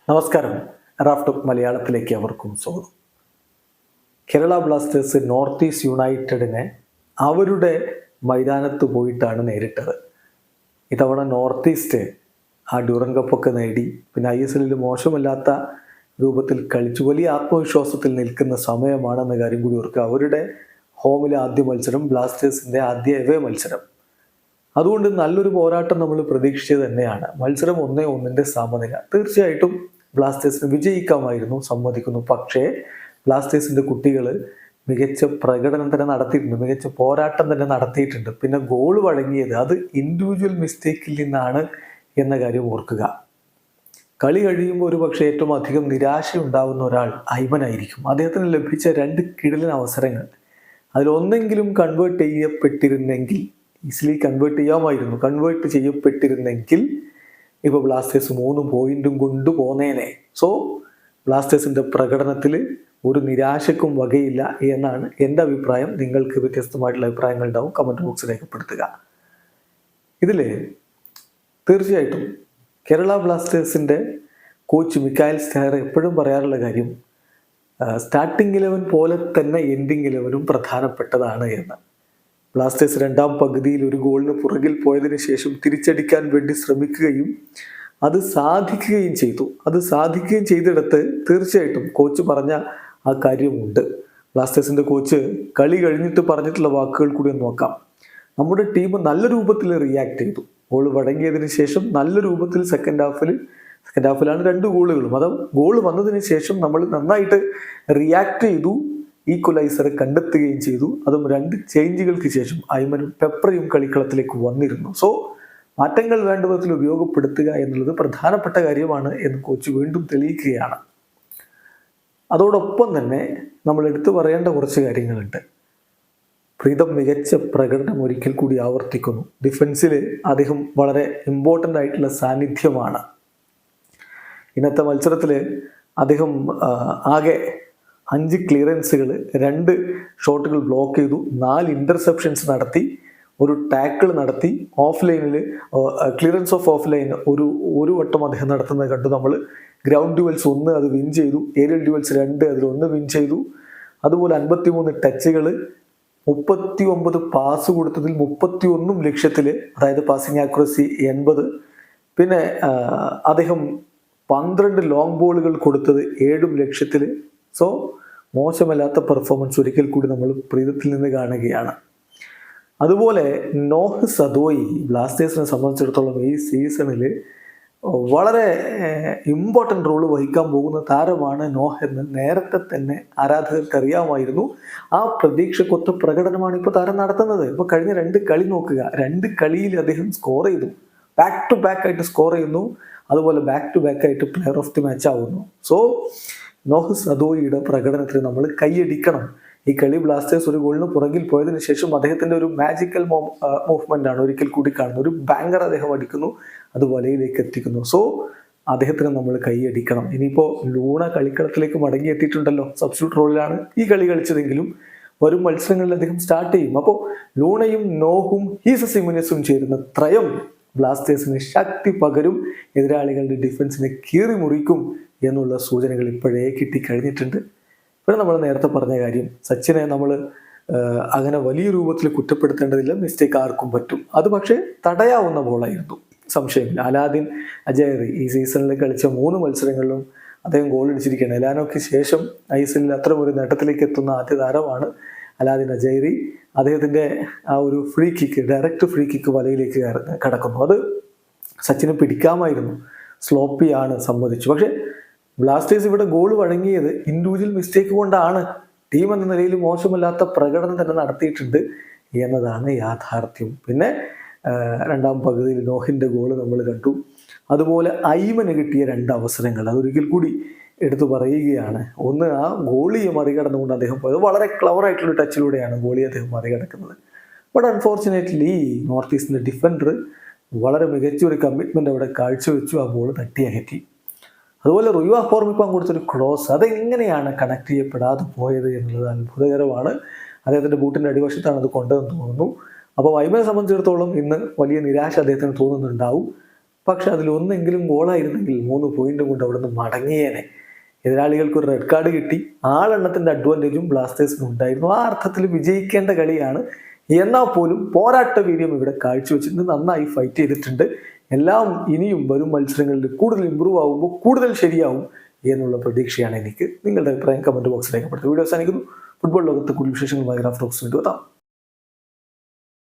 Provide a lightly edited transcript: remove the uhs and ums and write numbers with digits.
നമസ്കാരം. റാഫ്റ്റ് മലയാളത്തിലേക്ക് അവർക്കും സ്വാഗതം. കേരള ബ്ലാസ്റ്റേഴ്സ് നോർത്ത് ഈസ്റ്റ് യുണൈറ്റഡിനെ അവരുടെ മൈതാനത്ത് പോയിട്ടാണ് നേരിട്ടത്. ഇത്തവണ നോർത്ത് ഈസ്റ്റ് ആ ഡ്യൂറൻ കപ്പൊക്കെ നേടി, പിന്നെ ISL മോശമല്ലാത്ത രൂപത്തിൽ കളിച്ചു വലിയ ആത്മവിശ്വാസത്തിൽ നിൽക്കുന്ന സമയമാണെന്ന കാര്യം കൂടി ഓർക്കുക. അവരുടെ ഹോമിലെ ആദ്യ മത്സരം, ബ്ലാസ്റ്റേഴ്സിൻ്റെ ആദ്യ എവേ മത്സരം. അതുകൊണ്ട് നല്ലൊരു പോരാട്ടം നമ്മൾ പ്രതീക്ഷിച്ചത് തന്നെയാണ്. മത്സരം 1-1 സമനില. തീർച്ചയായിട്ടും ബ്ലാസ്റ്റേഴ്സിന് വിജയിക്കാമായിരുന്നു, സമ്മതിക്കുന്നു. പക്ഷേ ബ്ലാസ്റ്റേഴ്സിൻ്റെ കുട്ടികൾ മികച്ച പ്രകടനം തന്നെ നടത്തിയിട്ടുണ്ട്, മികച്ച പോരാട്ടം തന്നെ നടത്തിയിട്ടുണ്ട്. പിന്നെ ഗോൾ വഴങ്ങിയത് അത് ഇൻഡിവിജ്വൽ മിസ്റ്റേക്കിൽ നിന്നാണ് എന്ന കാര്യം ഓർക്കുക. കളി കഴിയുമ്പോൾ ഒരു പക്ഷേ ഏറ്റവും അധികം നിരാശ ഉണ്ടാവുന്ന ഒരാൾ ഐമനായിരിക്കും. അദ്ദേഹത്തിന് ലഭിച്ച 2 കിടിലൻ അവസരങ്ങൾ അതിലൊന്നെങ്കിലും കൺവേർട്ട് ചെയ്യപ്പെട്ടിരുന്നെങ്കിൽ, ഈസിലി കൺവേർട്ട് ചെയ്യാമായിരുന്നു. കൺവേർട്ട് ചെയ്യപ്പെട്ടിരുന്നെങ്കിൽ ഇപ്പോൾ ബ്ലാസ്റ്റേഴ്സ് 3 പോയിന്റും കൊണ്ടുപോന്നേനെ. സോ ബ്ലാസ്റ്റേഴ്സിൻ്റെ പ്രകടനത്തിൽ ഒരു നിരാശക്കും വകയില്ല എന്നാണ് എൻ്റെ അഭിപ്രായം. നിങ്ങൾക്ക് വ്യത്യസ്തമായിട്ടുള്ള അഭിപ്രായങ്ങൾ ഉണ്ടാവും, കമൻറ്റ് ബോക്സിൽ രേഖപ്പെടുത്തുക. ഇതിൽ തീർച്ചയായിട്ടും കേരള ബ്ലാസ്റ്റേഴ്സിൻ്റെ കോച്ച് മിക്കായൽ സ്റ്റെയർ എപ്പോഴും പറയാറുള്ള കാര്യം, സ്റ്റാർട്ടിംഗ് 11 പോലെ തന്നെ എൻഡിങ് 11 പ്രധാനപ്പെട്ടതാണ് എന്ന്. ബ്ലാസ്റ്റേഴ്സ് രണ്ടാം പകുതിയിൽ ഒരു ഗോളിന് പുറകിൽ പോയതിന് ശേഷം തിരിച്ചടിക്കാൻ വേണ്ടി ശ്രമിക്കുകയും അത് സാധിക്കുകയും ചെയ്തിടത്ത് തീർച്ചയായിട്ടും കോച്ച് പറഞ്ഞ ആ കാര്യമുണ്ട്. ബ്ലാസ്റ്റേഴ്സിൻ്റെ കോച്ച് കളി കഴിഞ്ഞിട്ട് പറഞ്ഞിട്ടുള്ള വാക്കുകൾ കൂടി ഒന്ന് നോക്കാം. നമ്മുടെ ടീം നല്ല രൂപത്തിൽ റിയാക്ട് ചെയ്തു. ഗോൾ വഴങ്ങിയതിന് ശേഷം നല്ല രൂപത്തിൽ സെക്കൻഡ് ഹാഫിലാണ് 2 ഗോളുകളും. അത് ഗോൾ വന്നതിന് ശേഷം നമ്മൾ നന്നായിട്ട് റിയാക്ട് ചെയ്തു, ഈക്വലൈസറെ കണ്ടെത്തുകയും ചെയ്തു. അതും 2 ചേഞ്ചുകൾക്ക് ശേഷം ഐമനും പെപ്രയും കളിക്കളത്തിലേക്ക് വന്നിരുന്നു. സോ മാറ്റങ്ങൾ വേണ്ട വിധത്തിൽ ഉപയോഗപ്പെടുത്തുക എന്നുള്ളത് പ്രധാനപ്പെട്ട കാര്യമാണ് എന്ന് കോച്ച് വീണ്ടും തെളിയിക്കുകയാണ്. അതോടൊപ്പം തന്നെ നമ്മൾ എടുത്തു പറയേണ്ട കുറച്ച് കാര്യങ്ങളുണ്ട്. പ്രീതം മികച്ച പ്രകടനം ഒരിക്കൽ കൂടി ആവർത്തിക്കുന്നു. ഡിഫൻസിൽ അദ്ദേഹം വളരെ ഇമ്പോർട്ടൻ്റ് ആയിട്ടുള്ള സാന്നിധ്യമാണ്. ഇന്നത്തെ മത്സരത്തിൽ അദ്ദേഹം ആകെ 5 ക്ലിയറൻസുകൾ, 2 ഷോട്ടുകൾ ബ്ലോക്ക് ചെയ്തു, 4 ഇൻ്റർസെപ്ഷൻസ് നടത്തി, ഒരു ടാക്കിൾ നടത്തി. ഓഫ് ലൈനിൽ ക്ലിയറൻസ് ഓഫ് ഓഫ് ലൈൻ ഒരു വട്ടം അദ്ദേഹം നടത്തുന്നത് കണ്ടു നമ്മൾ. ഗ്രൗണ്ട് ഡ്യുവൽസ് 1 അത് വിൻ ചെയ്തു, ഏരിയൽ ഡ്യുവൽസ് 2 അതിൽ 1 വിൻ ചെയ്തു. അതുപോലെ 53 ടച്ചുകൾ, 39 പാസ് കൊടുത്തതിൽ 31 ലക്ഷ്യത്തിൽ, അതായത് പാസിംഗ് ആക്യുറസി 80. പിന്നെ അദ്ദേഹം 12 ലോങ് ബോളുകൾ കൊടുത്തത് 7 ലക്ഷ്യത്തിൽ. സോ മോശമല്ലാത്ത പെർഫോമൻസ് ഒരിക്കൽ കൂടി നമ്മൾ പ്രീതത്തിൽ നിന്ന് കാണുകയാണ്. അതുപോലെ നോഹ് സദോയി ബ്ലാസ്റ്റേഴ്സിനെ സംബന്ധിച്ചിടത്തോളം ഈ സീസണിൽ വളരെ ഇമ്പോർട്ടൻ്റ് റോള് വഹിക്കാൻ പോകുന്ന താരമാണ് നോഹ് എന്ന് നേരത്തെ തന്നെ ആരാധകർക്ക് അറിയാമായിരുന്നു. ആ പ്രതീക്ഷക്കൊത്ത പ്രകടനമാണ് ഇപ്പോൾ താരം നടത്തുന്നത്. ഇപ്പോൾ കഴിഞ്ഞ 2 കളി നോക്കുക, 2 കളിയിൽ അദ്ദേഹം സ്കോർ ചെയ്തു, ബാക്ക് ടു ബാക്ക് ആയിട്ട് സ്കോർ ചെയ്യുന്നു, അതുപോലെ ബാക്ക് ടു ബാക്ക് ആയിട്ട് പ്ലെയർ ഓഫ് ദി മാച്ച് ആവുന്നു. സോ നോഹ് സദോയിയുടെ പ്രകടനത്തിന് നമ്മൾ കൈയടിക്കണം. ഈ കളി ബ്ലാസ്റ്റേഴ്സ് ഒരു ഗോളിന് പുറകിൽ പോയതിനു ശേഷം അദ്ദേഹത്തിൻ്റെ ഒരു മാജിക്കൽ മൂവ്മെൻ്റ് ആണ് ഒരിക്കൽ കൂടി കാണുന്നത്. ഒരു ബാങ്കർ അദ്ദേഹം അടിക്കുന്നു, അത് വലയിലേക്ക് എത്തിക്കുന്നു. സോ അദ്ദേഹത്തിന് നമ്മൾ കൈയടിക്കണം. ഇനിയിപ്പോൾ ലൂണ കളിക്കളത്തിലേക്ക് മടങ്ങിയെത്തിയിട്ടുണ്ടല്ലോ, സബ്സ്റ്റിറ്റ്യൂട്ട് റോളിലാണ് ഈ കളി കളിച്ചതെങ്കിലും വരും മത്സരങ്ങളിൽ അദ്ദേഹം സ്റ്റാർട്ട് ചെയ്യും. അപ്പോൾ ലൂണയും നോഹും ഹീസസ് സിമുനസും ചേരുന്ന ത്രയം ബ്ലാസ്റ്റേഴ്സിന് ശക്തി പകരും, എതിരാളികളുടെ ഡിഫൻസിനെ കീറി മുറിക്കും എന്നുള്ള സൂചനകൾ ഇപ്പോഴേ കിട്ടിക്കഴിഞ്ഞിട്ടുണ്ട്. പിന്നെ നമ്മൾ നേരത്തെ പറഞ്ഞ കാര്യം, സച്ചിനെ നമ്മൾ അങ്ങനെ വലിയ രൂപത്തിൽ കുറ്റപ്പെടുത്തേണ്ടതില്ല, മിസ്റ്റേക്ക് ആർക്കും പറ്റും. അത് പക്ഷേ തടയാവുന്ന ബോളായിരുന്നു, സംശയമില്ല. അലാദിൻ അജയറി ഈ സീസണിൽ കളിച്ച 3 മത്സരങ്ങളിലും അദ്ദേഹം ഗോൾ അടിച്ചിരിക്കുകയാണ്. എലാനോയ്ക്ക് ശേഷം ISL അത്തരം ഒരു നേട്ടത്തിലേക്ക് എത്തുന്ന ആദ്യ താരമാണ് അലാദിൻ അജയറി. അദ്ദേഹത്തിൻ്റെ ആ ഒരു free kick, direct free kick വലയിലേക്ക് കടക്കുന്നു. അത് സച്ചിന് പിടിക്കാമായിരുന്നു, സ്ലോപ്പിയാണ്, സമ്മതിച്ചു. പക്ഷേ ബ്ലാസ്റ്റേഴ്സ് ഇവിടെ ഗോൾ വഴങ്ങിയത് ഇൻഡിവിജ്വൽ മിസ്റ്റേക്ക് കൊണ്ടാണ്. ടീം എന്ന നിലയിൽ മോശമല്ലാത്ത പ്രകടനം തന്നെ നടത്തിയിട്ടുണ്ട് എന്നതാണ് യാഥാർത്ഥ്യം. പിന്നെ രണ്ടാം പകുതിയിൽ നോഹിൻ്റെ ഗോൾ നമ്മൾ കണ്ടു. അതുപോലെ ഐമന് കിട്ടിയ 2 അവസരങ്ങൾ അതൊരിക്കൽ കൂടി എടുത്തു പറയുകയാണ്. ഒന്ന്, ആ ഗോളിയെ മറികടന്നുകൊണ്ട് അദ്ദേഹം പോയത് വളരെ ക്ലവറായിട്ടുള്ള ടച്ചിലൂടെയാണ് ഗോളിയെ അദ്ദേഹം മറികടക്കുന്നത്. ബട്ട് അൺഫോർച്ചുനേറ്റ്ലി നോർത്ത് ഈസ്റ്റിൻ്റെ ഡിഫൻഡർ വളരെ മികച്ച ഒരു കമ്മിറ്റ്മെൻറ്റ് അവിടെ കാഴ്ചവെച്ചു, ആ ബോൾ തട്ടിയകറ്റി. അതുപോലെ റുയുവ ഫോർമിപ്പാൻ കൊടുത്തൊരു ക്രോസ്, അതെങ്ങനെയാണ് കണക്ട് ചെയ്യപ്പെടാതെ പോയത് എന്നുള്ളത് അത്ഭുതകരമാണ്. അദ്ദേഹത്തിൻ്റെ ബൂട്ടിൻ്റെ അടിവശത്താണ് അത് കൊണ്ടതെന്ന് തോന്നുന്നു. അപ്പോൾ ഐമനെ സംബന്ധിച്ചിടത്തോളം ഇന്ന് വലിയ നിരാശ അദ്ദേഹത്തിന് തോന്നുന്നുണ്ടാവും. പക്ഷെ അതിലൊന്നെങ്കിലും ഗോളായിരുന്നെങ്കിൽ 3 പോയിന്റ് കൊണ്ട് അവിടെ നിന്ന് മടങ്ങിയേനെ. എതിരാളികൾക്ക് ഒരു റെഡ് കാർഡ് കിട്ടി, ആളെണ്ണത്തിൻ്റെ അഡ്വാൻറ്റേജും ബ്ലാസ്റ്റേഴ്സിന് ഉണ്ടായിരുന്നു. ആ അർത്ഥത്തിൽ വിജയിക്കേണ്ട കളിയാണ്. എന്നാൽ പോലും പോരാട്ട വീര്യം ഇവിടെ കാഴ്ചവെച്ചിട്ടുണ്ട്, നന്നായി ഫൈറ്റ് ചെയ്തിട്ടുണ്ട്. എല്ലാം ഇനിയും വരും മത്സരങ്ങളിൽ കൂടുതൽ ഇമ്പ്രൂവ് ആകുമ്പോൾ കൂടുതൽ ശരിയാവും എന്നുള്ള പ്രതീക്ഷയാണ് എനിക്ക്. നിങ്ങളുടെ അഭിപ്രായം കമൻറ്റ് ബോക്സിൽ രേഖപ്പെടുത്തുക. വീഡിയോ അവസാനിക്കുന്നു. ഫുട്ബോൾ ലോകത്തെ കൂടുതൽ വിശേഷങ്ങളുമായി റാഫ് ടോക്സ് വീണ്ടും എത്താം.